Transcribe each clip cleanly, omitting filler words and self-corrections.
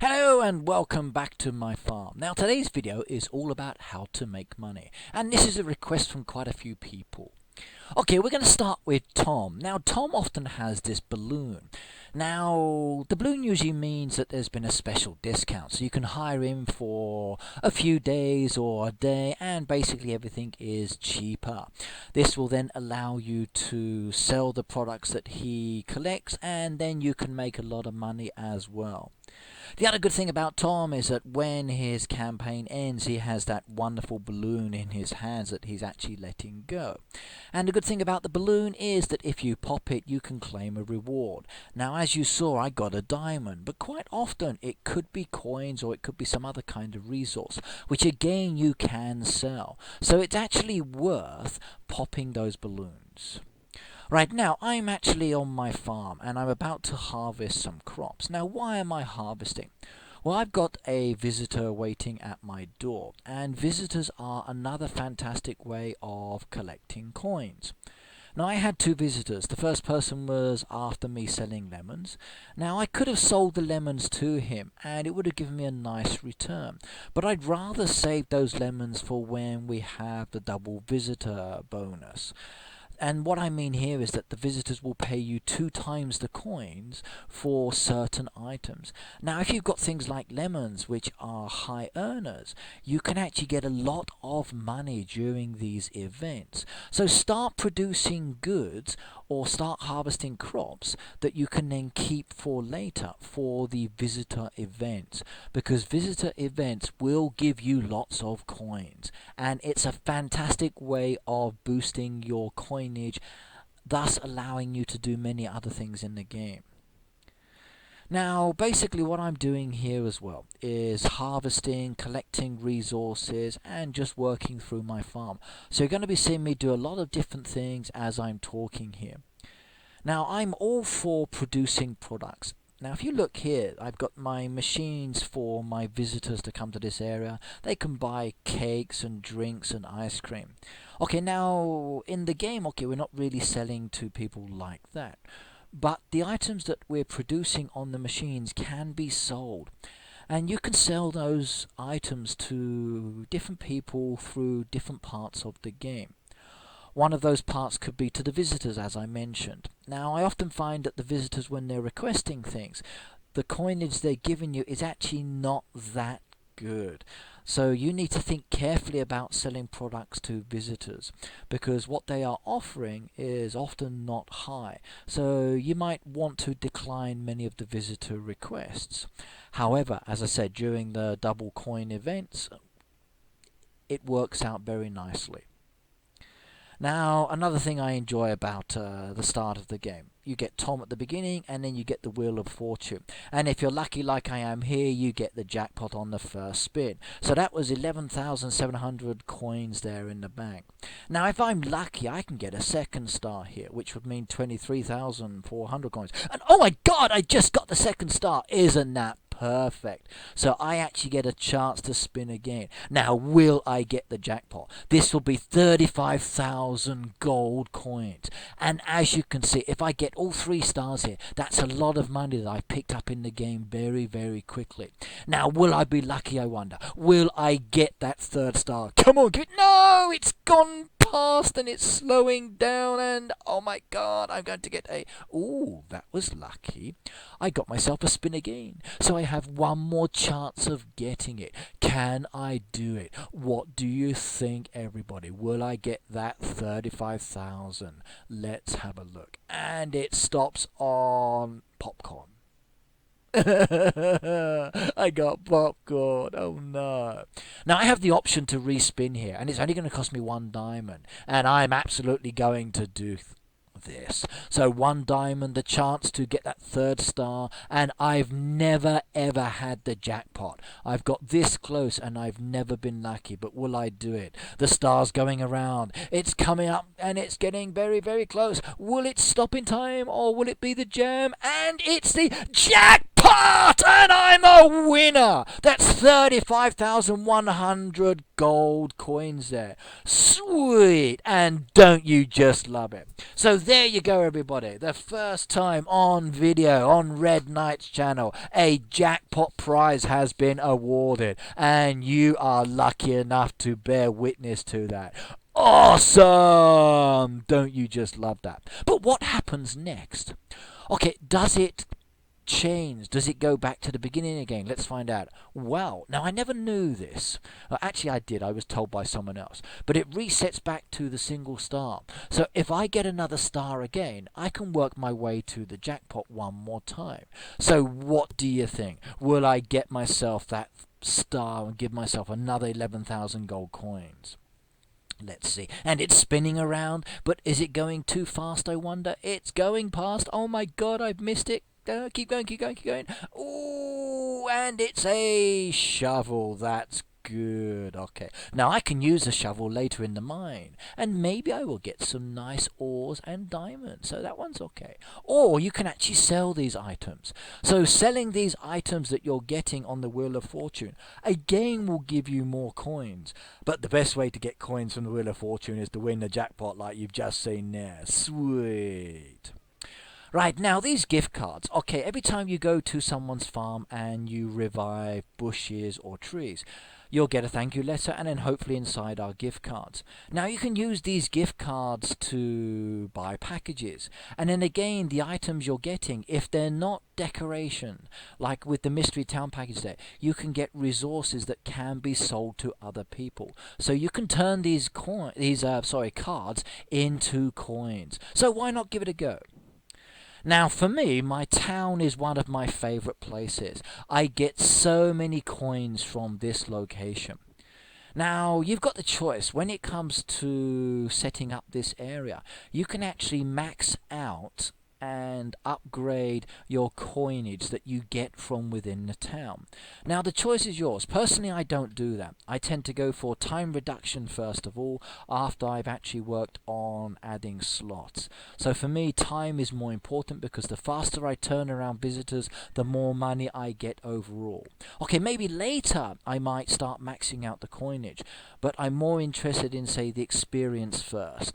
Hello and welcome back to my farm. Now today's video is all about how to make money, and this is a request from quite a few people. Okay, we're going to start with Tom. Now Tom often has this balloon. Now the balloon usually means that there's been a special discount, so you can hire him for a few days or a day and basically everything is cheaper. This will then allow you to sell the products that he collects, and then you can make a lot of money as well. The other good thing about Tom is that when his campaign ends, he has that wonderful balloon in his hands that he's actually letting go. And the good thing about the balloon is that if you pop it, you can claim a reward. Now, as you saw, I got a diamond, but quite often it could be coins or it could be some other kind of resource, which again you can sell. So it's actually worth popping those balloons. Right now, I'm actually on my farm and I'm about to harvest some crops. Now, why am I harvesting? Well, I've got a visitor waiting at my door, and visitors are another fantastic way of collecting coins. Now, I had two visitors. The first person was after me selling lemons. Now, I could have sold the lemons to him and it would have given me a nice return. But I'd rather save those lemons for when we have the double visitor bonus. And what I mean here is that the visitors will pay you 2 times the coins for certain items. Now, if you've got things like lemons, which are high earners, you can actually get a lot of money during these events. So start producing goods or start harvesting crops that you can then keep for later for the visitor events, because visitor events will give you lots of coins, and it's a fantastic way of boosting your coinage, thus allowing you to do many other things in the game. Now, basically what I'm doing here as well is harvesting, collecting resources, and just working through my farm. So you're going to be seeing me do a lot of different things as I'm talking here. Now, I'm all for producing products. Now, if you look here, I've got my machines for my visitors to come to this area. They can buy cakes and drinks and ice cream. Okay, now, in the game, okay, we're not really selling to people like that. But the items that we're producing on the machines can be sold. And you can sell those items to different people through different parts of the game. One of those parts could be to the visitors, as I mentioned. Now, I often find that the visitors, when they're requesting things, the coinage they're giving you is actually not that good. So you need to think carefully about selling products to visitors, because what they are offering is often not high. So you might want to decline many of the visitor requests. However, as I said, during the double coin events, it works out very nicely. Now, another thing I enjoy about the start of the game, you get Tom at the beginning and then you get the Wheel of Fortune. And if you're lucky like I am here, you get the jackpot on the first spin. So that was 11,700 coins there in the bank. Now, if I'm lucky, I can get a second star here, which would mean 23,400 coins. And oh my god, I just got the second star! Isn't that perfect? So I actually get a chance to spin again. Now, will I get the jackpot? This will be 35,000 gold coins. And as you can see, if I get all 3 stars here, that's a lot of money that I picked up in the game very, very quickly. Now, will I be lucky, I wonder? Will I get that 3rd star? Come on, get it. No, it's gone past and it's slowing down, and oh my god, I'm going to get a... Ooh, that was lucky. I got myself a spin again. So I have one more chance of getting it. Can I do it? What do you think, everybody? Will I get that 35,000? Let's have a look. And it stops on popcorn. I got popcorn. Oh no. Now I have the option to respin here, and it's only going to cost me 1 diamond, and I'm absolutely going to do this. So 1 diamond, the chance to get that 3rd star, and I've never ever had the jackpot. I've got this close and I've never been lucky, but will I do it? The star's going around, it's coming up and it's getting very, very close. Will it stop in time or will it be the jam? And it's the jackpot, and I'm a winner! winner! That's 35,100 gold coins there. Sweet! And don't you just love it? So there you go, everybody. The first time on video on Red Knight's channel, a jackpot prize has been awarded, and you are lucky enough to bear witness to that. Awesome! Don't you just love that? But what happens next? Okay, does it change? Does it go back to the beginning again? Let's find out. Well, now I never knew this. Actually, I did. I was told by someone else. But it resets back to the single star. So if I get another star again, I can work my way to the jackpot one more time. So what do you think? Will I get myself that star and give myself another 11,000 gold coins? Let's see. And it's spinning around, but is it going too fast, I wonder? It's going past. Oh my god, I've missed it. Keep going, keep going, keep going. Ooh, and it's a shovel. That's good. Okay. Now I can use a shovel later in the mine, and maybe I will get some nice ores and diamonds. So that one's okay. Or you can actually sell these items. So selling these items that you're getting on the Wheel of Fortune, again, will give you more coins. But the best way to get coins from the Wheel of Fortune is to win the jackpot like you've just seen there. Sweet. Right, now these gift cards. Okay, every time you go to someone's farm and you revive bushes or trees, you'll get a thank you letter, and then hopefully inside are gift cards. Now you can use these gift cards to buy packages. And then again, the items you're getting, if they're not decoration, like with the Mystery Town package there, you can get resources that can be sold to other people. So you can turn these cards into coins. So why not give it a go? Now for me, my town is one of my favorite places. I get so many coins from this location. Now you've got the choice. When it comes to setting up this area, you can actually max out and upgrade your coinage that you get from within the town. Now the choice is yours. Personally, I don't do that. I tend to go for time reduction first of all, after I've actually worked on adding slots. So for me, time is more important, because the faster I turn around visitors, the more money I get overall. Okay, maybe later I might start maxing out the coinage, but I'm more interested in, say, the experience first.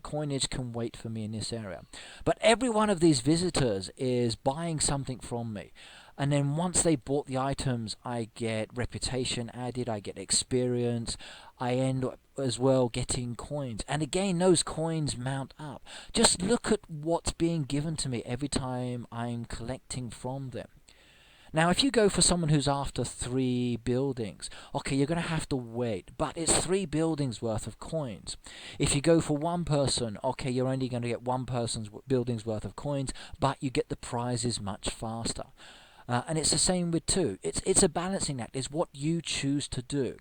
Coinage can wait for me in this area. But every one of these visitors is buying something from me. And then once they bought the items, I get reputation added, I get experience, I end up as well getting coins. And again, those coins mount up. Just look at what's being given to me every time I'm collecting from them. Now, if you go for someone who's after 3 buildings, okay, you're going to have to wait, but it's 3 buildings worth of coins. If you go for one person, okay, you're only going to get one person's buildings worth of coins, but you get the prizes much faster. And it's the same with 2. It's a balancing act. It's what you choose to do.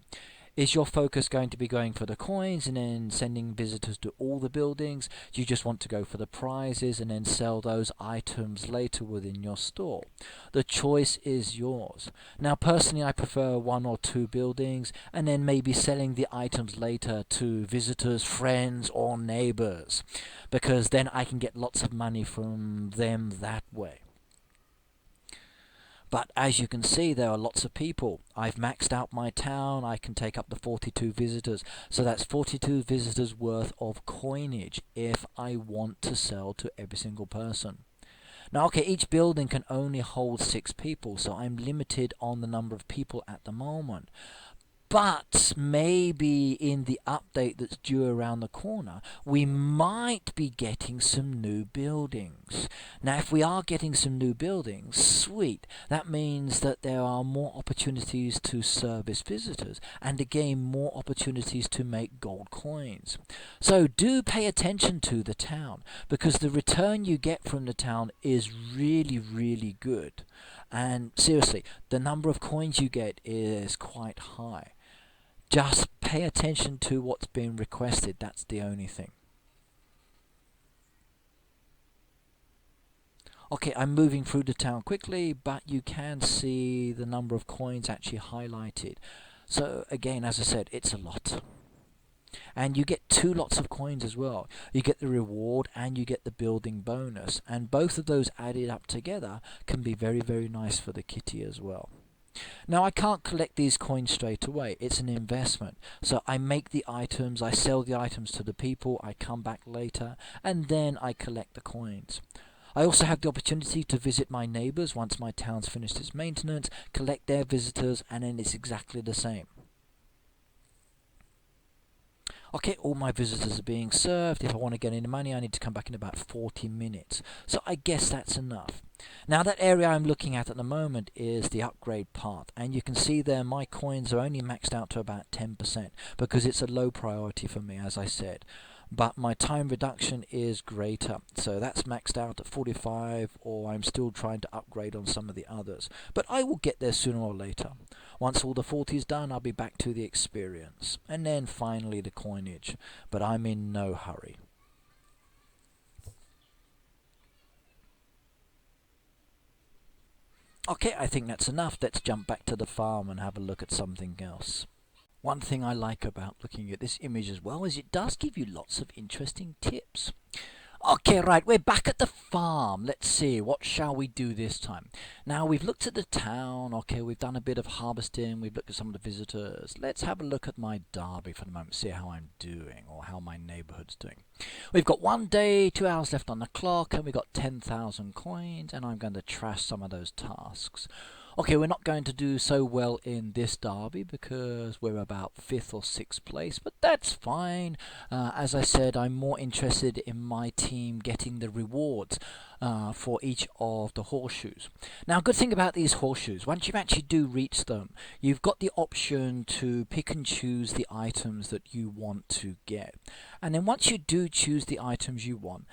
Is your focus going to be going for the coins and then sending visitors to all the buildings? Do you just want to go for the prizes and then sell those items later within your store? The choice is yours. Now personally, I prefer 1 or 2 buildings and then maybe selling the items later to visitors, friends or neighbors, because then I can get lots of money from them that way. But as you can see, there are lots of people. I've maxed out my town. I can take up to 42 visitors. So that's 42 visitors worth of coinage if I want to sell to every single person. Now, okay, each building can only hold 6 people, so I'm limited on the number of people at the moment. But maybe in the update that's due around the corner, we might be getting some new buildings. Now, if we are getting some new buildings, sweet. That means that there are more opportunities to service visitors, and again, more opportunities to make gold coins. So do pay attention to the town, because the return you get from the town is really, really good. And seriously, the number of coins you get is quite high. Just pay attention to what's being requested. That's the only thing. Okay, I'm moving through the town quickly, but you can see the number of coins actually highlighted. So again, as I said, it's a lot. And you get 2 lots of coins as well. You get the reward and you get the building bonus. And both of those added up together can be very, very nice for the kitty as well. Now I can't collect these coins straight away, it's an investment. So I make the items, I sell the items to the people, I come back later, and then I collect the coins. I also have the opportunity to visit my neighbours once my town's finished its maintenance, collect their visitors, and then it's exactly the same. Okay, all my visitors are being served. If I want to get any money, I need to come back in about 40 minutes. So I guess that's enough. Now that area I'm looking at the moment is the upgrade part. And you can see there my coins are only maxed out to about 10% because it's a low priority for me, as I said. But my time reduction is greater. So that's maxed out at 45, or I'm still trying to upgrade on some of the others. But I will get there sooner or later. Once all the 40 is done, I'll be back to the experience. And then finally the coinage. But I'm in no hurry. Okay, I think that's enough. Let's jump back to the farm and have a look at something else. One thing I like about looking at this image as well is it does give you lots of interesting tips. Okay, right, we're back at the farm. Let's see, what shall we do this time? Now, we've looked at the town. Okay, we've done a bit of harvesting. We've looked at some of the visitors. Let's have a look at my derby for the moment, see how I'm doing or how my neighbourhood's doing. We've got 1 day, 2 hours left on the clock, and we've got 10,000 coins, and I'm going to trash some of those tasks. Okay, we're not going to do so well in this derby because we're about 5th or 6th place, but that's fine. As I said, I'm more interested in my team getting the rewards for each of the horseshoes. Now, good thing about these horseshoes, once you actually do reach them, you've got the option to pick and choose the items that you want to get. And then once you do choose the items you want,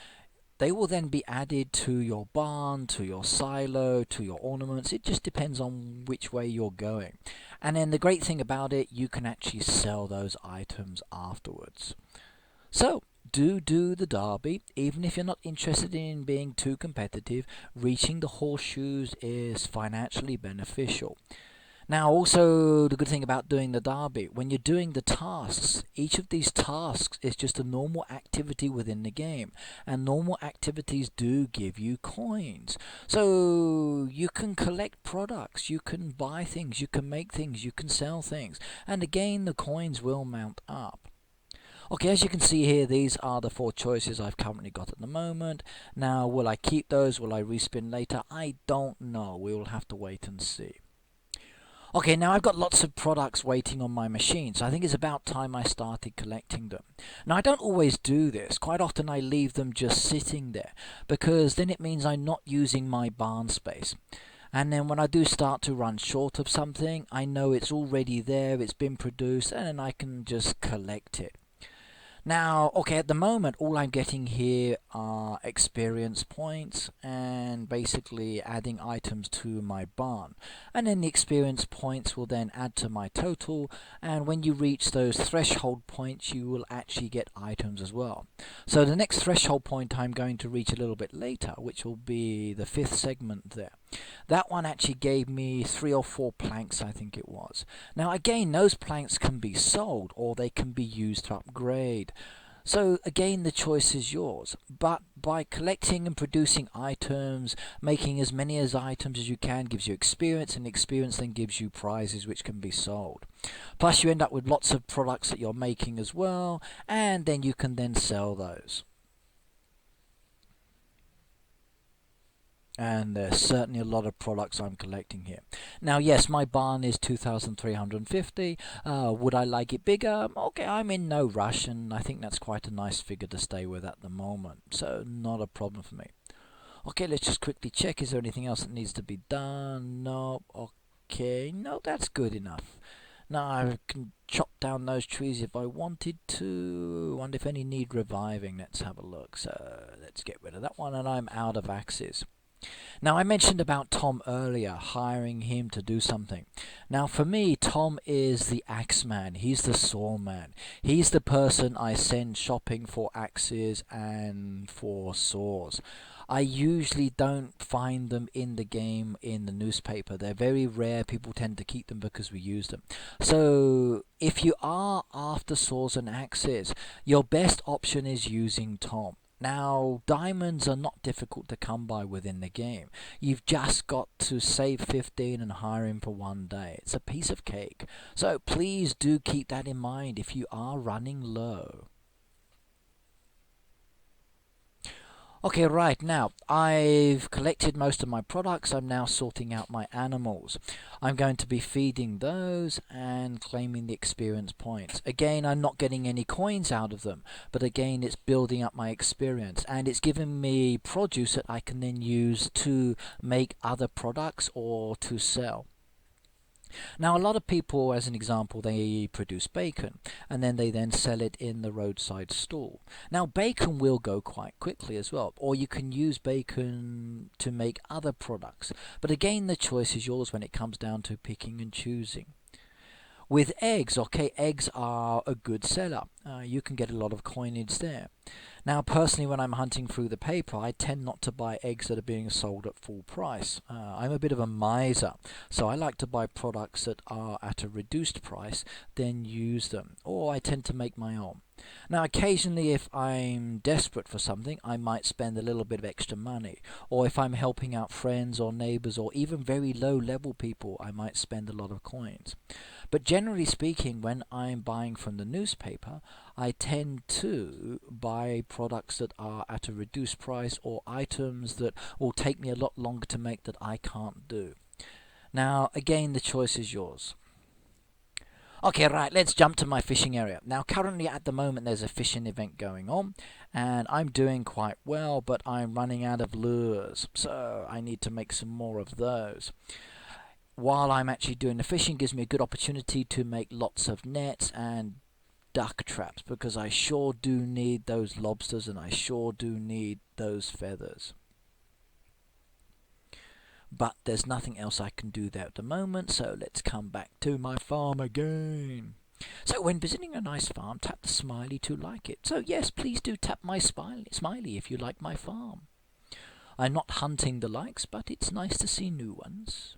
they will then be added to your barn, to your silo, to your ornaments. It just depends on which way you're going. And then the great thing about it, you can actually sell those items afterwards. So, do the derby. Even if you're not interested in being too competitive, reaching the horseshoes is financially beneficial. Now, also, the good thing about doing the derby, when you're doing the tasks, each of these tasks is just a normal activity within the game. And normal activities do give you coins. So, you can collect products, you can buy things, you can make things, you can sell things. And again, the coins will mount up. Okay, as you can see here, these are the 4 choices I've currently got at the moment. Now, will I keep those? Will I respin later? I don't know. We will have to wait and see. Okay, now I've got lots of products waiting on my machine, so I think it's about time I started collecting them. Now, I don't always do this. Quite often I leave them just sitting there, because then it means I'm not using my barn space. And then when I do start to run short of something, I know it's already there, it's been produced, and then I can just collect it. Now, okay, at the moment, all I'm getting here are experience points and basically adding items to my barn. And then the experience points will then add to my total, and when you reach those threshold points, you will actually get items as well. So the next threshold point I'm going to reach a little bit later, which will be the 5th segment there. That one actually gave me 3 or 4 planks, I think it was. Now again, those planks can be sold or they can be used to upgrade. So again, the choice is yours. But by collecting and producing items, making as many items as you can gives you experience, and experience then gives you prizes which can be sold. Plus you end up with lots of products that you're making as well, and then you can then sell those. And there's certainly a lot of products I'm collecting here. Now, yes, my barn is 2,350. Would I like it bigger? Okay, I'm in no rush, and I think that's quite a nice figure to stay with at the moment. So, not a problem for me. Okay, let's just quickly check. Is there anything else that needs to be done? No. Okay, no, that's good enough. Now, I can chop down those trees if I wanted to. Wonder if any need reviving. Let's have a look. So, let's get rid of that one, and I'm out of axes. Now, I mentioned about Tom earlier, hiring him to do something. Now, for me, Tom is the axe man. He's the saw man. He's the person I send shopping for axes and for saws. I usually don't find them in the game in the newspaper. They're very rare. People tend to keep them because we use them. So, if you are after saws and axes, your best option is using Tom. Now, diamonds are not difficult to come by within the game. You've just got to save 15 and hire him for 1 day. It's a piece of cake. So please do keep that in mind if you are running low. Okay, right, now I've collected most of my products. I'm now sorting out my animals. I'm going to be feeding those and claiming the experience points. Again, I'm not getting any coins out of them, but again, it's building up my experience and it's giving me produce that I can then use to make other products or to sell. Now, a lot of people, as an example, they produce bacon and then they sell it in the roadside stall. Now, bacon will go quite quickly as well, or you can use bacon to make other products. But again, the choice is yours when it comes down to picking and choosing. With eggs, okay, eggs are a good seller. You can get a lot of coinage there. Now, personally, when I'm hunting through the paper, I tend not to buy eggs that are being sold at full price. I'm a bit of a miser, so I like to buy products that are at a reduced price, then use them, or I tend to make my own. Now, occasionally, if I'm desperate for something, I might spend a little bit of extra money, or if I'm helping out friends or neighbors or even very low-level people, I might spend a lot of coins. But generally speaking, when I'm buying from the newspaper, I tend to buy products that are at a reduced price or items that will take me a lot longer to make that I can't do. Now, again, the choice is yours. Okay, right, let's jump to my fishing area. Now, currently at the moment, there's a fishing event going on, and I'm doing quite well, but I'm running out of lures, so I need to make some more of those. While I'm actually doing the fishing, gives me a good opportunity to make lots of nets and duck traps, because I sure do need those lobsters and I sure do need those feathers. But there's nothing else I can do there at the moment, so let's come back to my farm again. So when visiting a nice farm, tap the smiley to like it. So yes, please do tap my smiley if you like my farm. I'm not hunting the likes, but it's nice to see new ones.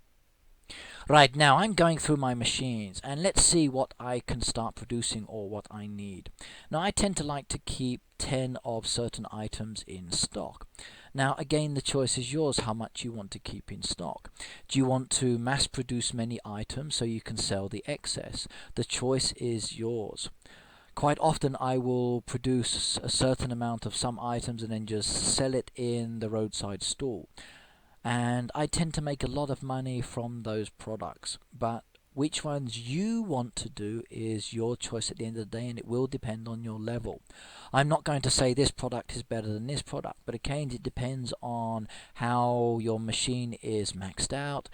Right, now I'm going through my machines and let's see what I can start producing or what I need. Now I tend to like to keep 10 of certain items in stock. Now again, the choice is yours how much you want to keep in stock. Do you want to mass produce many items so you can sell the excess? The choice is yours. Quite often I will produce a certain amount of some items and then just sell it in the roadside stall. And I tend to make a lot of money from those products, but which ones you want to do is your choice at the end of the day, and it will depend on your level. I'm not going to say this product is better than this product, but again, it depends on how your machine is maxed out,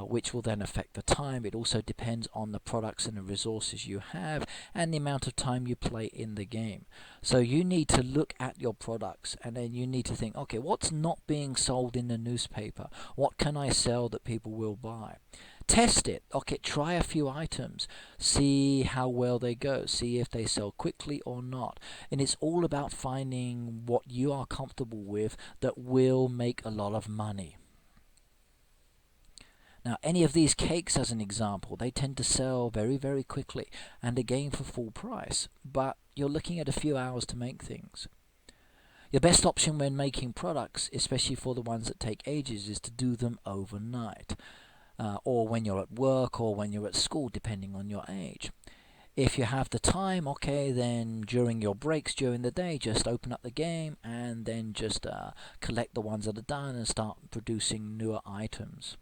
which will then affect the time. It also depends on the products and the resources you have and the amount of time you play in the game. So you need to look at your products and then you need to think, okay, what's not being sold in the newspaper? What can I sell that people will buy? Test it. Okay, try a few items. See how well they go. See if they sell quickly or not. And it's all about finding what you are comfortable with that will make a lot of money. Now, any of these cakes, as an example, they tend to sell very, very quickly and again for full price. But you're looking at a few hours to make things. Your best option when making products, especially for the ones that take ages, is to do them overnight. Or when you're at work or when you're at school, depending on your age. If you have the time, okay, then during your breaks during the day, just open up the game and then just collect the ones that are done and start producing newer items.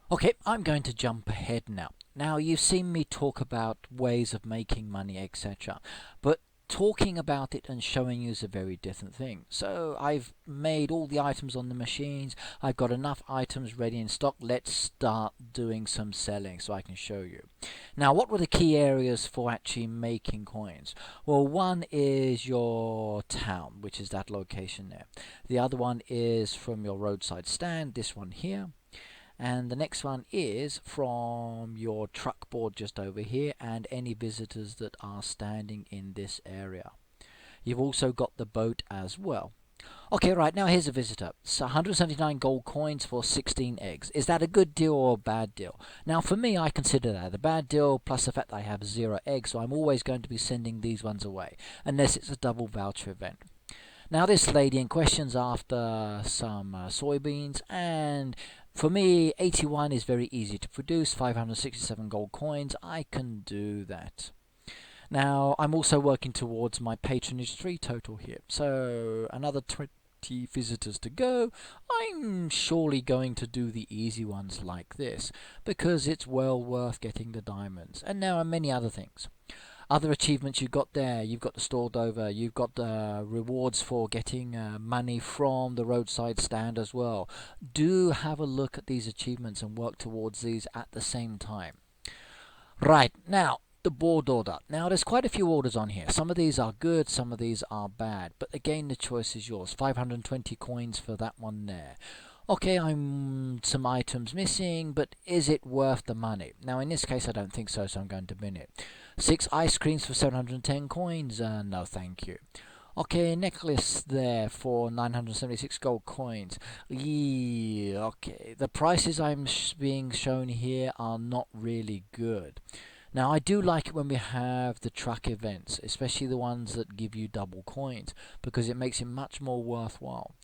Okay, I'm going to jump ahead now. Now, you've seen me talk about ways of making money, etc. But talking about it and showing you is a very different thing. So I've made all the items on the machines. I've got enough items ready in stock. Let's start doing some selling so I can show you. Now, what were the key areas for actually making coins? Well, one is your town, which is that location there. The other one is from your roadside stand, this one here. And the next one is from your truck board just over here and any visitors that are standing in this area. You've also got the boat as well. Okay, right, now here's a visitor. So 179 gold coins for 16 eggs. Is that a good deal or a bad deal? Now for me, I consider that a bad deal, plus the fact that I have 0 eggs, so I'm always going to be sending these ones away, unless it's a double voucher event. Now this lady in question's after some soybeans, and for me, 81 is very easy to produce, 567 gold coins, I can do that. Now, I'm also working towards my patronage 3 total here. So, another 20 visitors to go. I'm surely going to do the easy ones like this, because it's well worth getting the diamonds. And now many other things. Other achievements you've got there, you've got the stored over, you've got the rewards for getting money from the roadside stand as well. Do have a look at these achievements and work towards these at the same time. Right, now, the board order. Now, there's quite a few orders on here. Some of these are good, some of these are bad. But again, the choice is yours. 520 coins for that one there. Okay, I'm some items missing, but is it worth the money? Now, in this case, I don't think so, so I'm going to bin it. 6 ice creams for 710 coins? No, thank you. Okay, necklace there for 976 gold coins. Yeah, okay. The prices I'm being shown here are not really good. Now, I do like it when we have the truck events, especially the ones that give you double coins, because it makes it much more worthwhile.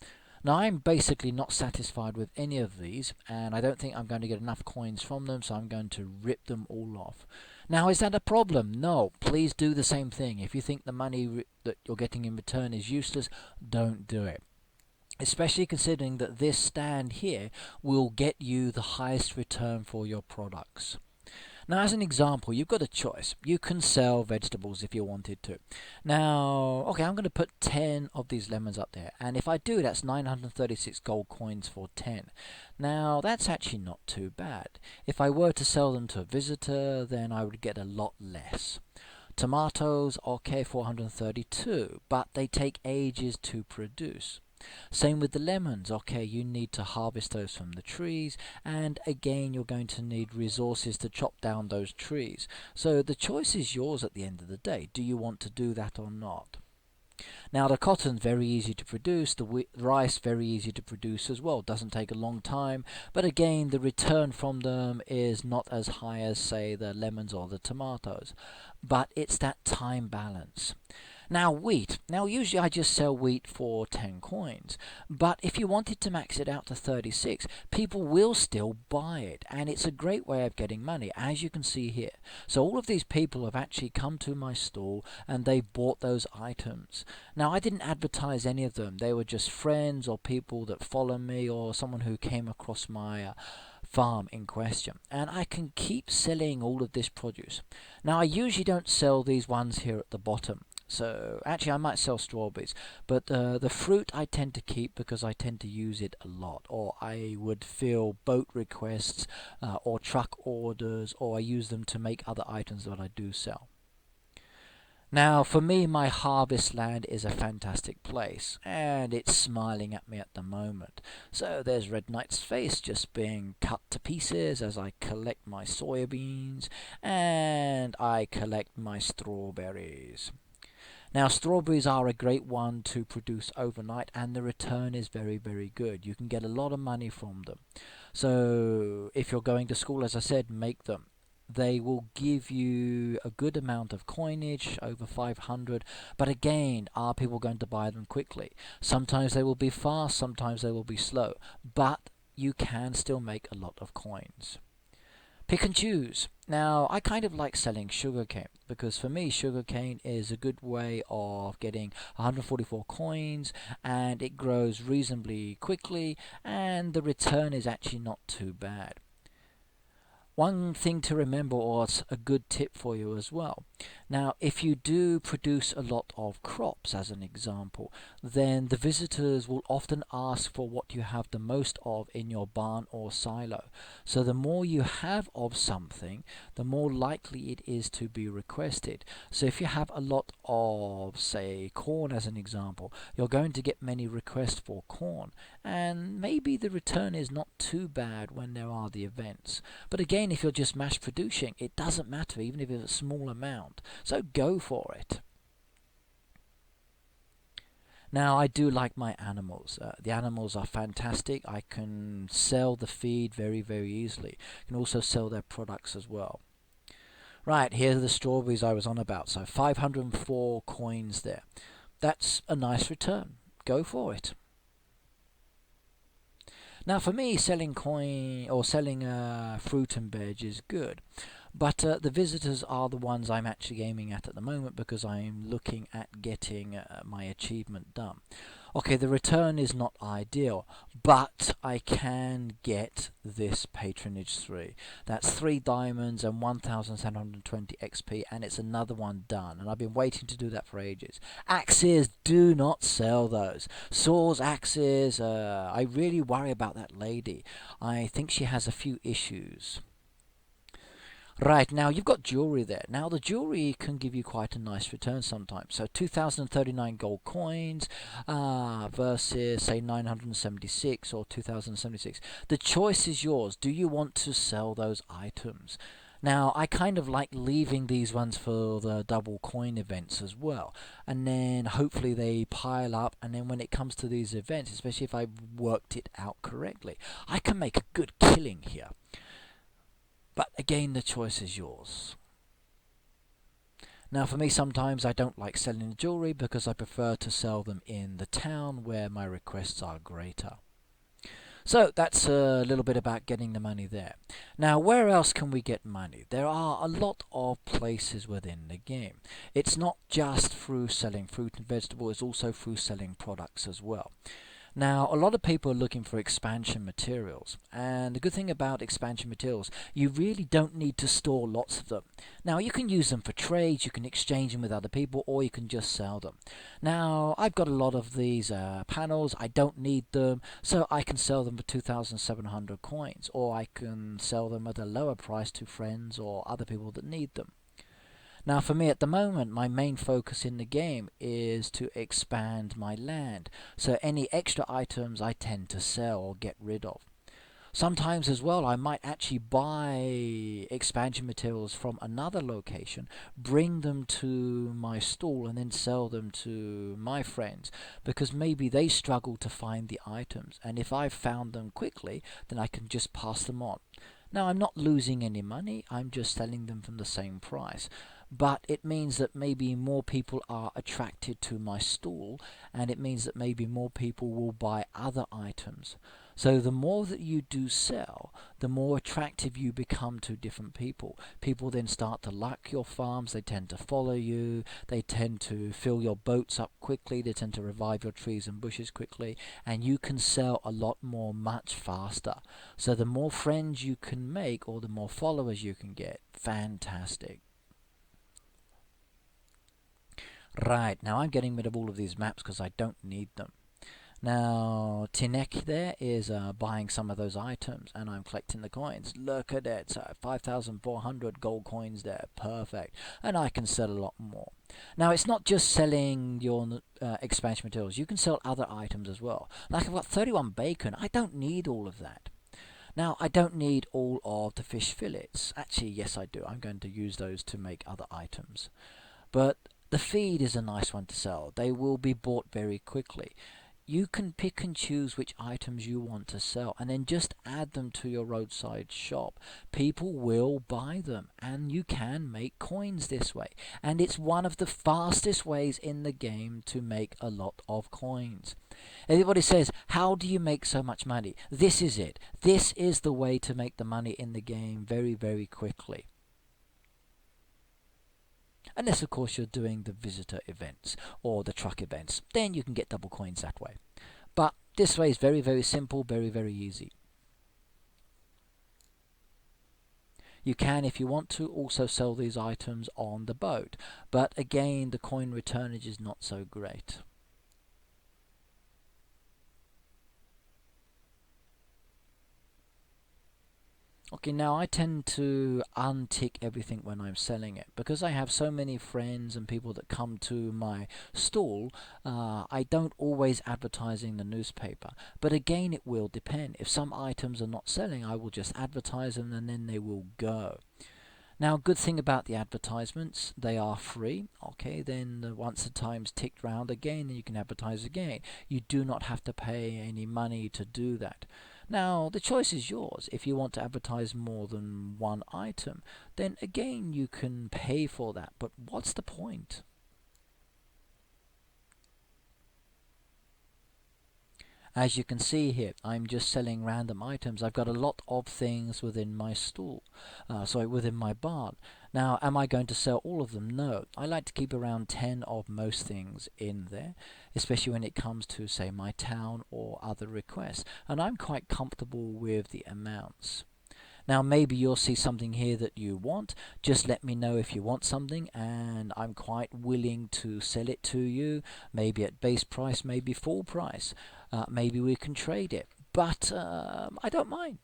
Now, I'm basically not satisfied with any of these, and I don't think I'm going to get enough coins from them, so I'm going to rip them all off. Now, is that a problem? No. Please do the same thing. If you think the money that you're getting in return is useless, don't do it. Especially considering that this stand here will get you the highest return for your products. Now, as an example, you've got a choice. You can sell vegetables if you wanted to. Now, okay, I'm going to put 10 of these lemons up there. And if I do, that's 936 gold coins for 10. Now, that's actually not too bad. If I were to sell them to a visitor, then I would get a lot less. Tomatoes, okay, 432, but they take ages to produce. Same with the lemons. Okay, you need to harvest those from the trees, and again you're going to need resources to chop down those trees. So the choice is yours at the end of the day. Do you want to do that or not? Now, the cotton's very easy to produce, the rice very easy to produce as well. Doesn't take a long time, but again the return from them is not as high as, say, the lemons or the tomatoes. But it's that time balance. Now, wheat. Now, usually I just sell wheat for 10 coins. But if you wanted to max it out to 36, people will still buy it. And it's a great way of getting money, as you can see here. So all of these people have actually come to my stall and they bought those items. Now, I didn't advertise any of them. They were just friends or people that follow me or someone who came across my farm in question, and I can keep selling all of this produce. Now, I usually don't sell these ones here at the bottom. So actually I might sell strawberries, but the fruit I tend to keep because I tend to use it a lot, or I would fill boat requests or truck orders, or I use them to make other items that I do sell. Now, for me, my harvest land is a fantastic place, and it's smiling at me at the moment. So there's Red Knight's face just being cut to pieces as I collect my soybeans, and I collect my strawberries. Now, strawberries are a great one to produce overnight, and the return is very, very good. You can get a lot of money from them. So if you're going to school, as I said, make them. They will give you a good amount of coinage, over 500, but again, are people going to buy them quickly? Sometimes they will be fast, sometimes they will be slow, but you can still make a lot of coins. Pick and choose. Now, I kind of like selling sugarcane because for me, sugarcane is a good way of getting 144 coins, and it grows reasonably quickly, and the return is actually not too bad. One thing to remember, or it's a good tip for you as well. Now, if you do produce a lot of crops, as an example, then the visitors will often ask for what you have the most of in your barn or silo. So the more you have of something, the more likely it is to be requested. So if you have a lot of, say, corn as an example, you're going to get many requests for corn. And maybe the return is not too bad when there are the events. But again, if you're just mass producing, it doesn't matter, even if it's a small amount. So go for it. Now, I do like my animals. The animals are fantastic. I can sell the feed very, very easily. I can also sell their products as well. Right, here are the strawberries I was on about. So 504 coins there. That's a nice return. Go for it. Now, for me, selling coin or selling fruit and veg is good, but the visitors are the ones I'm actually aiming at the moment because I'm looking at getting my achievement done. Okay, the return is not ideal, but I can get this patronage 3. That's 3 diamonds and 1,720 XP, and it's another one done. And I've been waiting to do that for ages. Axes, do not sell those. Swords, axes, I really worry about that lady. I think she has a few issues. Right, now you've got jewelry there. Now the jewelry can give you quite a nice return sometimes. So 2,039 gold coins versus say 976 or 2,076. The choice is yours. Do you want to sell those items? Now, I kind of like leaving these ones for the double coin events as well. And then hopefully they pile up, and then when it comes to these events, especially if I've worked it out correctly, I can make a good killing here. But again, the choice is yours. Now, for me, sometimes I don't like selling the jewelry because I prefer to sell them in the town where my requests are greater. So that's a little bit about getting the money there. Now, where else can we get money? There are a lot of places within the game. It's not just through selling fruit and vegetables, it's also through selling products as well. Now, a lot of people are looking for expansion materials, and the good thing about expansion materials, you really don't need to store lots of them. Now, you can use them for trades, you can exchange them with other people, or you can just sell them. Now, I've got a lot of these panels, I don't need them, so I can sell them for 2,700 coins, or I can sell them at a lower price to friends or other people that need them. Now, for me at the moment, my main focus in the game is to expand my land. So any extra items I tend to sell or get rid of. Sometimes as well, I might actually buy expansion materials from another location, bring them to my stall, and then sell them to my friends, because maybe they struggle to find the items, and if I've found them quickly, then I can just pass them on. Now, I'm not losing any money, I'm just selling them from the same price. But it means that maybe more people are attracted to my stall, and it means that maybe more people will buy other items. So the more that you do sell, the more attractive you become to different people. People then start to like your farms, they tend to follow you, they tend to fill your boats up quickly, they tend to revive your trees and bushes quickly, and you can sell a lot more much faster. So the more friends you can make, or the more followers you can get, fantastic. Right, now I'm getting rid of all of these maps because I don't need them. Now, Tinek there is buying some of those items, and I'm collecting the coins. Look at it, so 5,400 gold coins there, perfect. And I can sell a lot more. Now, it's not just selling your expansion materials, you can sell other items as well. Like I've got 31 bacon, I don't need all of that. Now, I don't need all of the fish fillets. Actually, yes I do, I'm going to use those to make other items. But the feed is a nice one to sell. They will be bought very quickly. You can pick and choose which items you want to sell and then just add them to your roadside shop. People will buy them, and you can make coins this way. And it's one of the fastest ways in the game to make a lot of coins. Everybody says, how do you make so much money? This is it. This is the way to make the money in the game very, very quickly. Unless, of course, you're doing the visitor events or the truck events. Then you can get double coins that way. But this way is very, very simple, very, very easy. You can, if you want to, also sell these items on the boat. But again, the coin returnage is not so great. Okay, now I tend to untick everything when I'm selling it. Because I have so many friends and people that come to my stall, I don't always advertise in the newspaper. But again, it will depend. If some items are not selling, I will just advertise them and then they will go. Now, good thing about the advertisements, they are free. Okay, then once the time's ticked round again, you can advertise again. You do not have to pay any money to do that. Now, the choice is yours. If you want to advertise more than one item, then again you can pay for that. But what's the point? As you can see here, I'm just selling random items. I've got a lot of things within my stall, within my barn. Now, am I going to sell all of them? No. I like to keep around 10 of most things in there, especially when it comes to, say, my town or other requests. And I'm quite comfortable with the amounts. Now, maybe you'll see something here that you want. Just let me know if you want something, and I'm quite willing to sell it to you, maybe at base price, maybe full price. Maybe we can trade it, but I don't mind.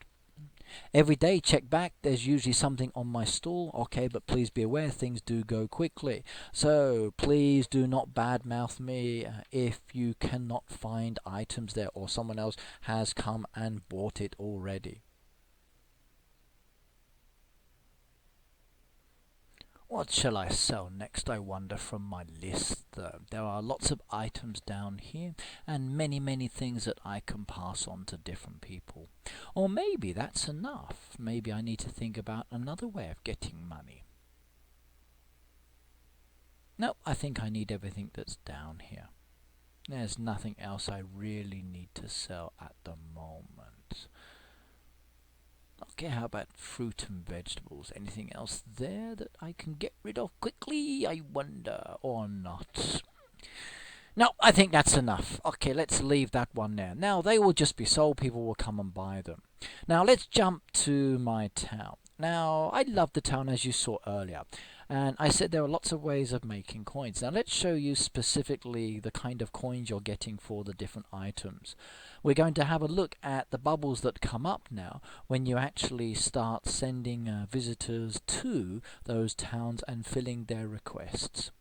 Every day, check back, there's usually something on my stall. Okay, but please be aware, things do go quickly. So please do not badmouth me if you cannot find items there or someone else has come and bought it already. What shall I sell next, I wonder, from my list, though? There are lots of items down here, and many things that I can pass on to different people. Or maybe that's enough. Maybe I need to think about another way of getting money. No, I think I need everything that's down here. There's nothing else I really need to sell at the moment. Okay, how about fruit and vegetables? Anything else there that I can get rid of quickly, I wonder, or not? No, I think that's enough. Okay, let's leave that one there. Now, they will just be sold. People will come and buy them. Now, let's jump to my town. Now, I love the town, as you saw earlier. And I said there are lots of ways of making coins. Now, let's show you specifically the kind of coins you're getting for the different items. We're going to have a look at the bubbles that come up now when you actually start sending visitors to those towns and filling their requests.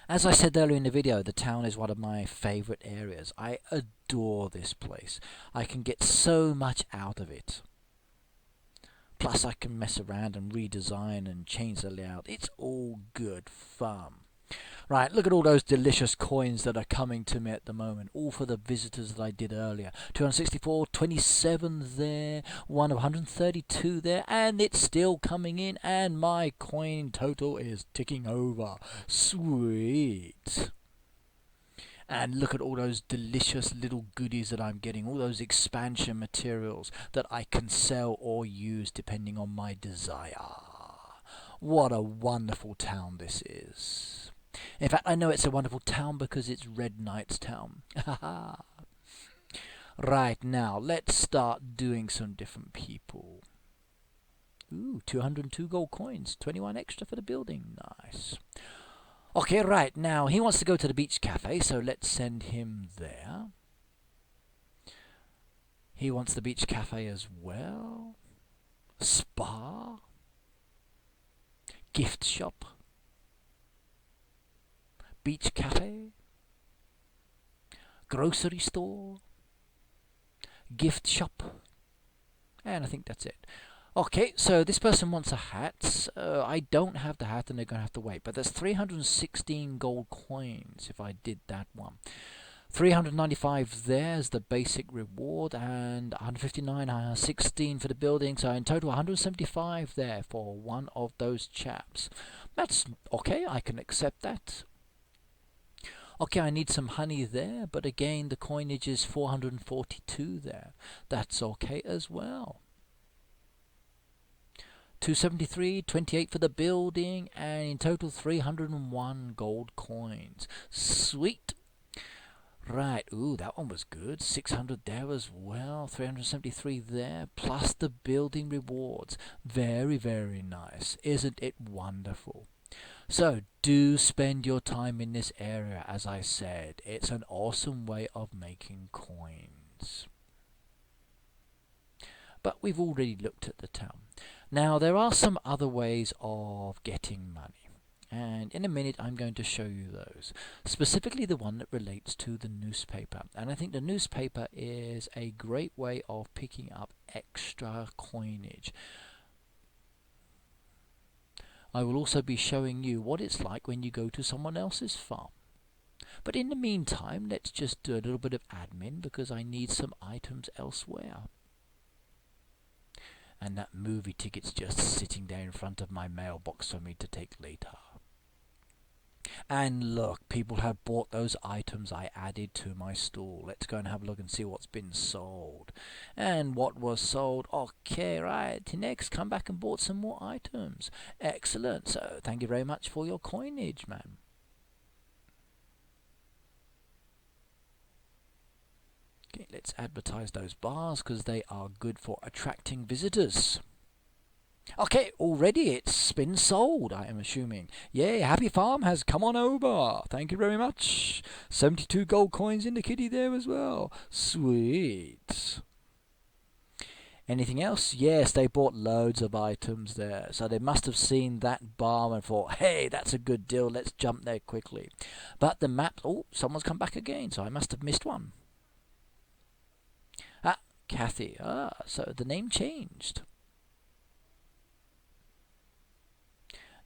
As I said earlier in the video, the town is one of my favorite areas. I adore this place. I can get so much out of it. Plus I can mess around and redesign and change the layout. It's all good fun. Right, look at all those delicious coins that are coming to me at the moment. All for the visitors that I did earlier. 264, 27 there, one of 132 there, and it's still coming in, and my coin total is ticking over. Sweet. And look at all those delicious little goodies that I'm getting, all those expansion materials that I can sell or use depending on my desire. What a wonderful town this is. In fact, I know it's a wonderful town because it's Red Knight's town. Right, now, let's start doing some different people. Ooh, 202 gold coins, 21 extra for the building. Nice. Okay, right, now, he wants to go to the beach cafe, so let's send him there. He wants the beach cafe as well. Spa. Gift shop. Beach cafe, grocery store, gift shop, and I think that's it. Okay, so this person wants a hat. I don't have the hat and they're going to have to wait, but there's 316 gold coins if I did that one. 395 there's the basic reward, and 159, 16 for the building, so in total 175 there for one of those chaps. That's okay, I can accept that. Okay, I need some honey there, but again, the coinage is 442 there. That's okay as well. 273, 28 for the building, and in total 301 gold coins. Sweet. Right, ooh, that one was good. 600 there as well, 373 there, plus the building rewards. Very nice. Isn't it wonderful? So, do spend your time in this area, as I said. It's an awesome way of making coins. But we've already looked at the town. Now, there are some other ways of getting money. And in a minute, I'm going to show you those. Specifically the one that relates to the newspaper. And I think the newspaper is a great way of picking up extra coinage. I will also be showing you what it's like when you go to someone else's farm. But in the meantime, let's just do a little bit of admin because I need some items elsewhere. And that movie ticket's just sitting there in front of my mailbox for me to take later. And look, people have bought those items I added to my stall. Let's go and have a look and see what's been sold. And what was sold? Okay, right. Next, come back and bought some more items. Excellent. So, thank you very much for your coinage, man. Okay, let's advertise those bars because they are good for attracting visitors. Okay, already it's been sold, I am assuming. Yay, Happy Farm has come on over. Thank you very much. 72 gold coins in the kitty there as well. Sweet. Anything else? Yes, they bought loads of items there. So they must have seen that bar and thought, hey, that's a good deal. Let's jump there quickly. But the map... Oh, someone's come back again, so I must have missed one. Ah, Kathy. Ah, so the name changed.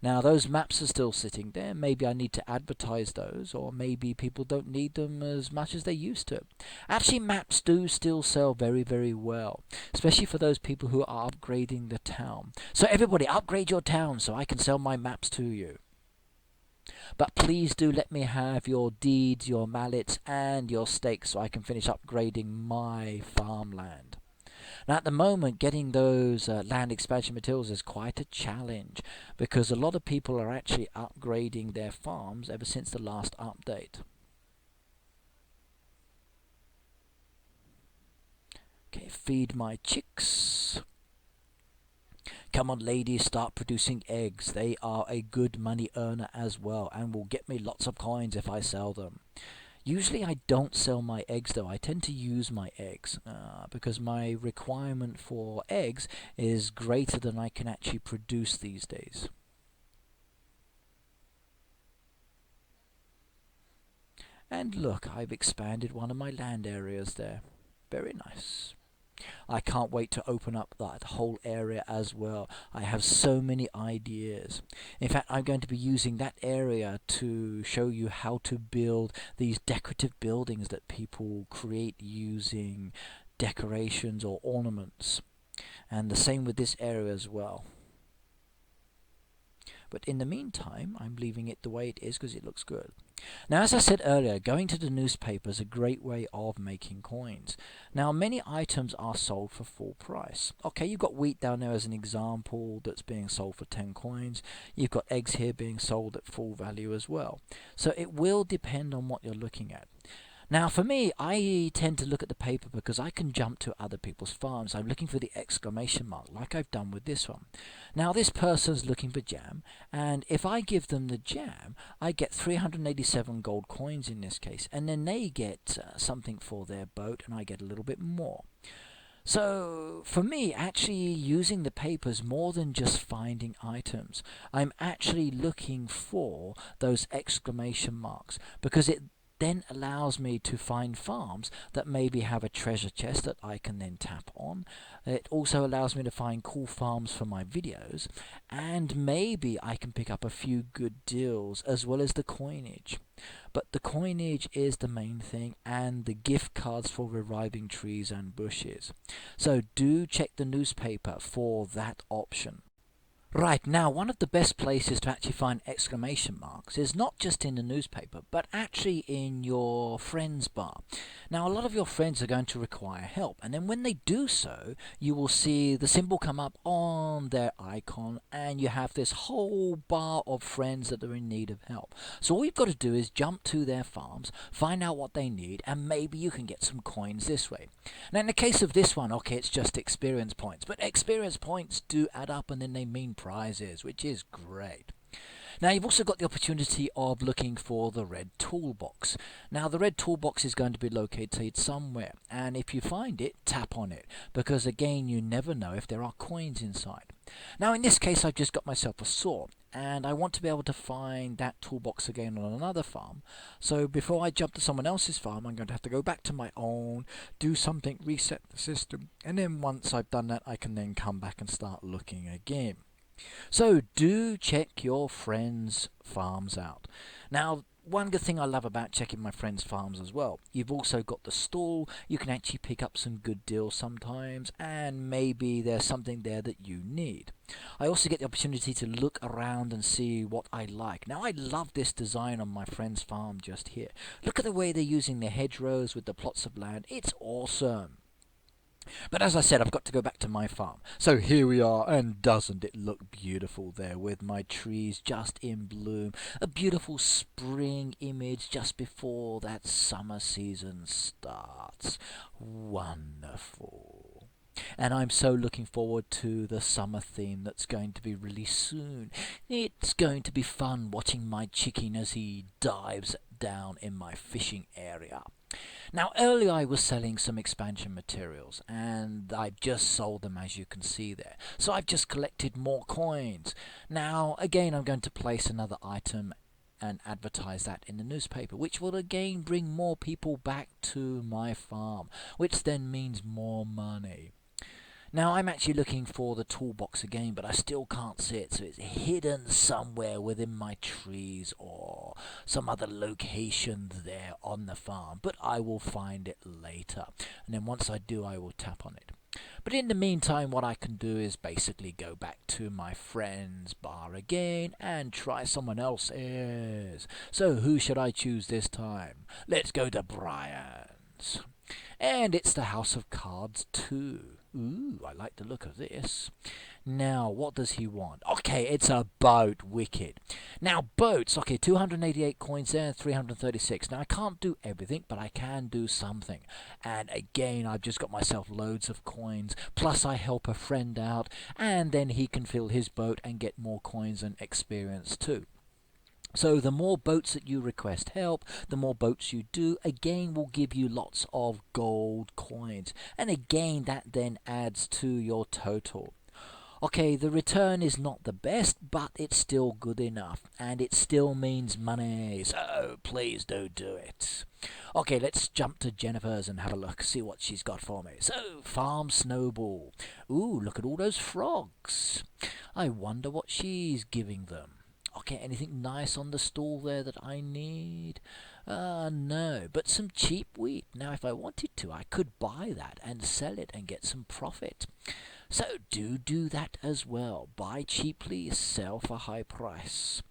Now those maps are still sitting there. Maybe I need to advertise those, or maybe people don't need them as much as they used to. Actually, maps do still sell very, very well, especially for those people who are upgrading the town. So everybody, upgrade your town so I can sell my maps to you. But please do let me have your deeds, your mallets, and your stakes so I can finish upgrading my farmland. Now at the moment, getting those land expansion materials is quite a challenge because a lot of people are actually upgrading their farms ever since the last update. Okay, feed my chicks. Come on ladies, start producing eggs. They are a good money earner as well and will get me lots of coins if I sell them. Usually I don't sell my eggs though. I tend to use my eggs because my requirement for eggs is greater than I can actually produce these days. And look, I've expanded one of my land areas there. Very nice. I can't wait to open up that whole area as well. I have so many ideas. In fact, I'm going to be using that area to show you how to build these decorative buildings that people create using decorations or ornaments. And the same with this area as well. But in the meantime, I'm leaving it the way it is because it looks good. Now, as I said earlier, going to the newspaper is a great way of making coins. Now, many items are sold for full price. Okay, you've got wheat down there as an example that's being sold for 10 coins. You've got eggs here being sold at full value as well. So it will depend on what you're looking at. Now for me, I tend to look at the paper because I can jump to other people's farms. I'm looking for the exclamation mark, like I've done with this one. Now this person's looking for jam, and if I give them the jam, I get 387 gold coins in this case, and then they get something for their boat, and I get a little bit more. So for me, actually using the paper is more than just finding items. I'm actually looking for those exclamation marks because it then allows me to find farms that maybe have a treasure chest that I can then tap on. It also allows me to find cool farms for my videos, and maybe I can pick up a few good deals as well as the coinage. But the coinage is the main thing, and the gift cards for reviving trees and bushes. So do check the newspaper for that option. Right, now one of the best places to actually find exclamation marks is not just in the newspaper, but actually in your friend's bar. Now a lot of your friends are going to require help, and then when they do so, you will see the symbol come up on their icon, and you have this whole bar of friends that are in need of help. So all you've got to do is jump to their farms, find out what they need, and maybe you can get some coins this way. Now in the case of this one, okay, it's just experience points, but experience points do add up and then they mean prizes, which is great. Now you've also got the opportunity of looking for the red toolbox. Now the red toolbox is going to be located somewhere, and if you find it, tap on it, because again you never know if there are coins inside. Now in this case I've just got myself a saw, and I want to be able to find that toolbox again on another farm. So before I jump to someone else's farm, I'm going to have to go back to my own, do something, reset the system, and then once I've done that I can then come back and start looking again. So do check your friends' farms out. Now, one good thing I love about checking my friends' farms as well, you've also got the stall, you can actually pick up some good deals sometimes, and maybe there's something there that you need. I also get the opportunity to look around and see what I like. Now, I love this design on my friend's farm just here. Look at the way they're using the hedgerows with the plots of land. It's awesome. But as I said, I've got to go back to my farm. So here we are, and doesn't it look beautiful there with my trees just in bloom? A beautiful spring image just before that summer season starts. Wonderful. And I'm so looking forward to the summer theme that's going to be released soon. It's going to be fun watching my chicken as he dives down in my fishing area. Now, earlier I was selling some expansion materials, and I've just sold them, as you can see there. So I've just collected more coins. Now, again, I'm going to place another item and advertise that in the newspaper, which will again bring more people back to my farm, which then means more money. Now, I'm actually looking for the toolbox again, but I still can't see it, so it's hidden somewhere within my trees or some other location there on the farm, but I will find it later, and then once I do, I will tap on it. But in the meantime, what I can do is basically go back to my friend's bar again and try someone else's. So who should I choose this time? Let's go to Brian's. And it's the House of Cards 2. Ooh, I like the look of this. Now, what does he want? Okay, it's a boat. Wicked. Now, boats. Okay, 288 coins there, 336. Now, I can't do everything, but I can do something. And again, I've just got myself loads of coins. Plus, I help a friend out, and then he can fill his boat and get more coins and experience too. So the more boats that you request help, the more boats you do, again will give you lots of gold coins. And again, that then adds to your total. Okay, the return is not the best, but it's still good enough. And it still means money, so please do it. Okay, let's jump to Jennifer's and have a look, see what she's got for me. So, Farm Snowball. Ooh, look at all those frogs. I wonder what she's giving them. Okay, anything nice on the stall there that I need? No, but some cheap wheat. Now, if I wanted to, I could buy that and sell it and get some profit. So do that as well. Buy cheaply, sell for high price.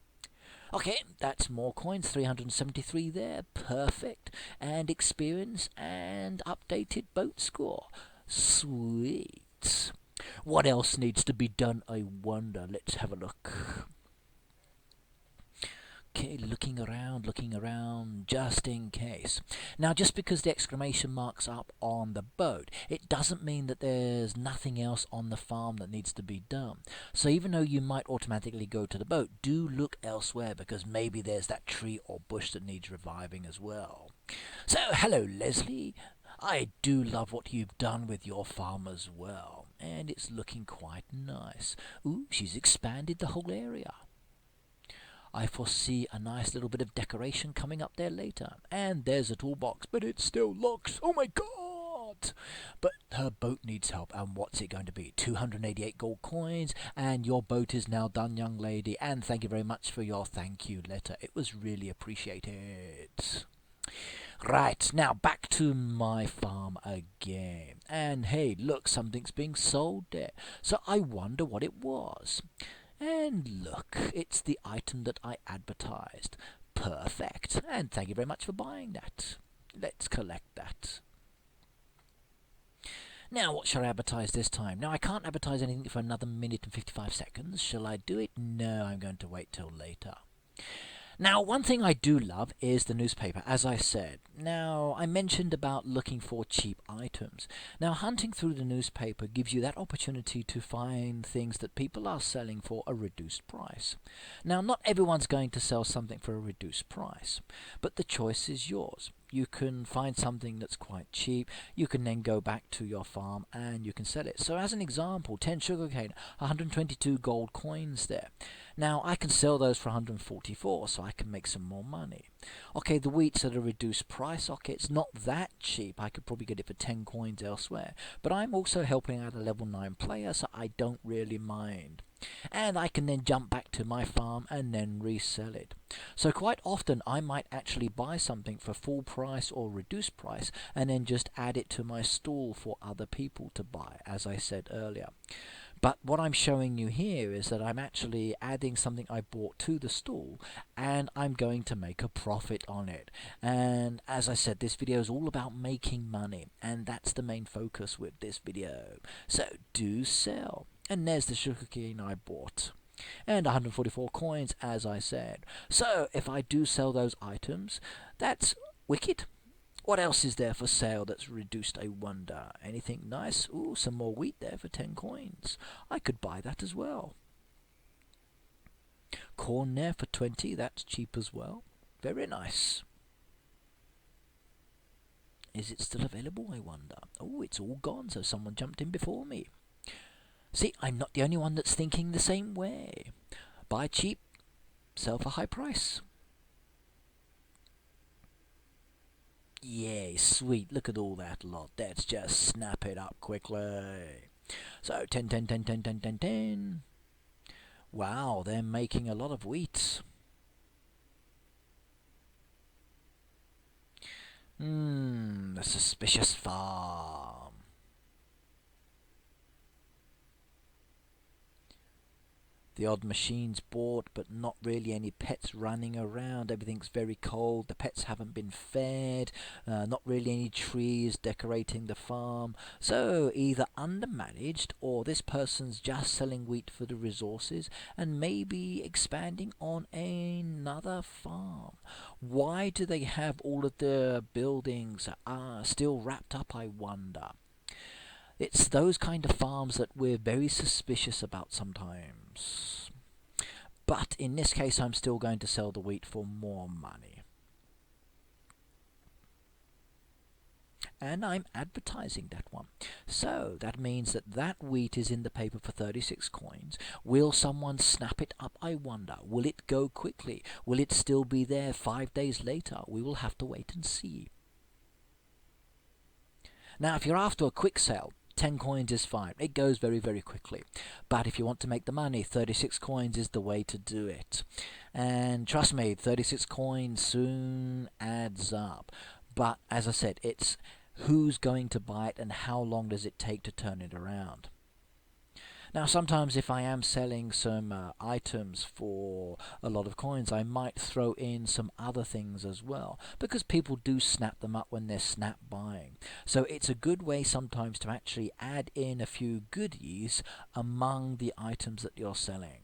Okay, that's more coins, 373 there, perfect. And experience and updated boat score. Sweet. What else needs to be done, I wonder? Let's have a look. Okay, looking around, just in case. Now, just because the exclamation mark's up on the boat, it doesn't mean that there's nothing else on the farm that needs to be done. So even though you might automatically go to the boat, do look elsewhere, because maybe there's that tree or bush that needs reviving as well. So, hello, Leslie. I do love what you've done with your farm as well, and it's looking quite nice. Ooh, she's expanded the whole area. I foresee a nice little bit of decoration coming up there later. And there's a toolbox, but it still looks, oh my god! But her boat needs help, and what's it going to be? 288 gold coins, and your boat is now done, young lady. And thank you very much for your thank you letter. It was really appreciated. Right, now back to my farm again. And hey, look, something's being sold there. So I wonder what it was. And look, it's the item that I advertised. Perfect. And thank you very much for buying that. Let's collect that. Now, what shall I advertise this time? Now, I can't advertise anything for another minute and 55 seconds. Shall I do it? No, I'm going to wait till later. Now, one thing I do love is the newspaper, as I said. Now, I mentioned about looking for cheap items. Now, hunting through the newspaper gives you that opportunity to find things that people are selling for a reduced price. Now, not everyone's going to sell something for a reduced price, but the choice is yours. You can find something that's quite cheap, you can then go back to your farm and you can sell it. So as an example, 10 sugarcane, 122 gold coins there. Now I can sell those for 144, so I can make some more money. Okay, the wheat's at a reduced price. Okay, it's not that cheap. I could probably get it for 10 coins elsewhere. But I'm also helping out a level 9 player, so I don't really mind. and I can then jump back to my farm and then resell it. So quite often I might actually buy something for full price or reduced price and then just add it to my stall for other people to buy, as I said earlier. But what I'm showing you here is that I'm actually adding something I bought to the stall, and I'm going to make a profit on it. And as I said, this video is all about making money, and that's the main focus with this video. So do sell. And there's the sugarcane I bought. And 144 coins, as I said. So if I do sell those items, that's wicked. What else is there for sale that's reduced, I wonder? Anything nice? Ooh, some more wheat there for 10 coins. I could buy that as well. Corn there for 20, that's cheap as well. Very nice. Is it still available, I wonder? Oh, it's all gone, so someone jumped in before me. See, I'm not the only one that's thinking the same way. Buy cheap, sell for high price. Yay, sweet. Look at all that lot. Let's just snap it up quickly. So 10, 10, 10, 10, 10, 10, 10. Wow, they're making a lot of wheat. The suspicious farm. The odd machines bought, but not really any pets running around. Everything's very cold. The pets haven't been fed. Not really any trees decorating the farm. So either undermanaged, or this person's just selling wheat for the resources and maybe expanding on another farm. Why do they have all of the buildings still wrapped up, I wonder? It's those kind of farms that we're very suspicious about sometimes. But in this case, I'm still going to sell the wheat for more money. And I'm advertising that one. So that means that that wheat is in the paper for 36 coins. Will someone snap it up, I wonder? Will it go quickly? Will it still be there 5 days later? We will have to wait and see. Now, if you're after a quick sale, 10 coins is fine. It goes very, very quickly. But if you want to make the money, 36 coins is the way to do it. And trust me, 36 coins soon adds up. But as I said, it's who's going to buy it and how long does it take to turn it around. Now, sometimes if I am selling some items for a lot of coins, I might throw in some other things as well, because people do snap them up when they're snap buying. So it's a good way sometimes to actually add in a few goodies among the items that you're selling.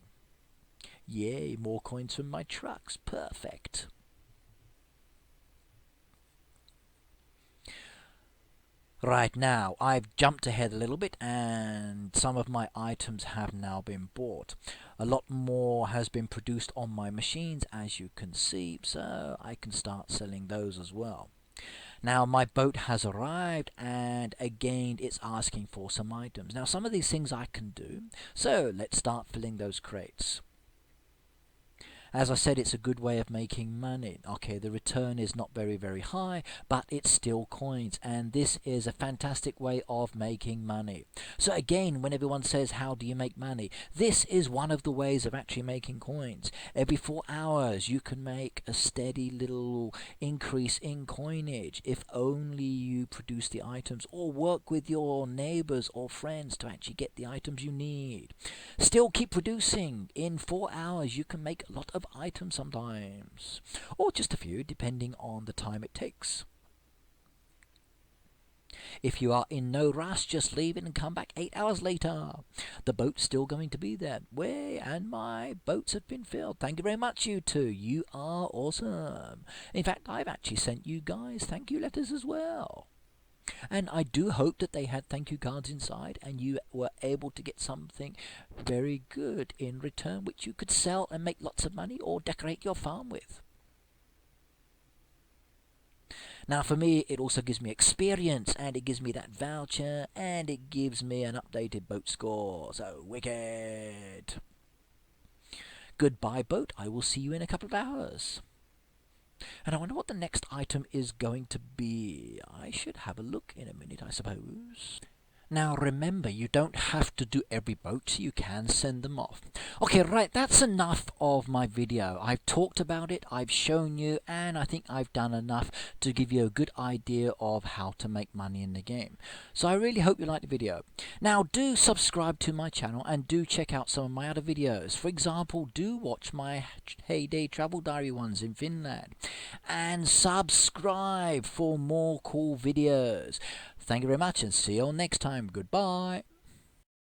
Yay, more coins from my trucks. Perfect. Right, now, I've jumped ahead a little bit and some of my items have now been bought. A lot more has been produced on my machines, as you can see, so I can start selling those as well. Now, my boat has arrived and again it's asking for some items. Now, some of these things I can do, so let's start filling those crates. As I said, it's a good way of making money. Okay, the return is not very, very high, but it's still coins, and this is a fantastic way of making money. So again, when everyone says, how do you make money? This is one of the ways of actually making coins. Every 4 hours, you can make a steady little increase in coinage if only you produce the items or work with your neighbors or friends to actually get the items you need. Still keep producing. In 4 hours, you can make a lot of items sometimes, or just a few depending on the time it takes. If you are in no rush, just leave it and come back 8 hours later. The boat's still going to be there. And my boats have been filled. Thank you very much, you two. You are awesome. In fact, I've actually sent you guys thank you letters as well. And I do hope that they had thank you cards inside and you were able to get something very good in return, which you could sell and make lots of money or decorate your farm with. Now, for me, it also gives me experience, and it gives me that voucher, and it gives me an updated boat score. So, wicked. Goodbye, boat. I will see you in a couple of hours. And I wonder what the next item is going to be. I should have a look in a minute, I suppose. Now remember, you don't have to do every boat, so you can send them off. Okay, right, that's enough of my video. I've talked about it, I've shown you, and I think I've done enough to give you a good idea of how to make money in the game. So I really hope you liked the video. Now do subscribe to my channel and do check out some of my other videos. For example, do watch my Heyday Travel Diary ones in Finland. And subscribe for more cool videos. Thank you very much and see you all next time. Goodbye.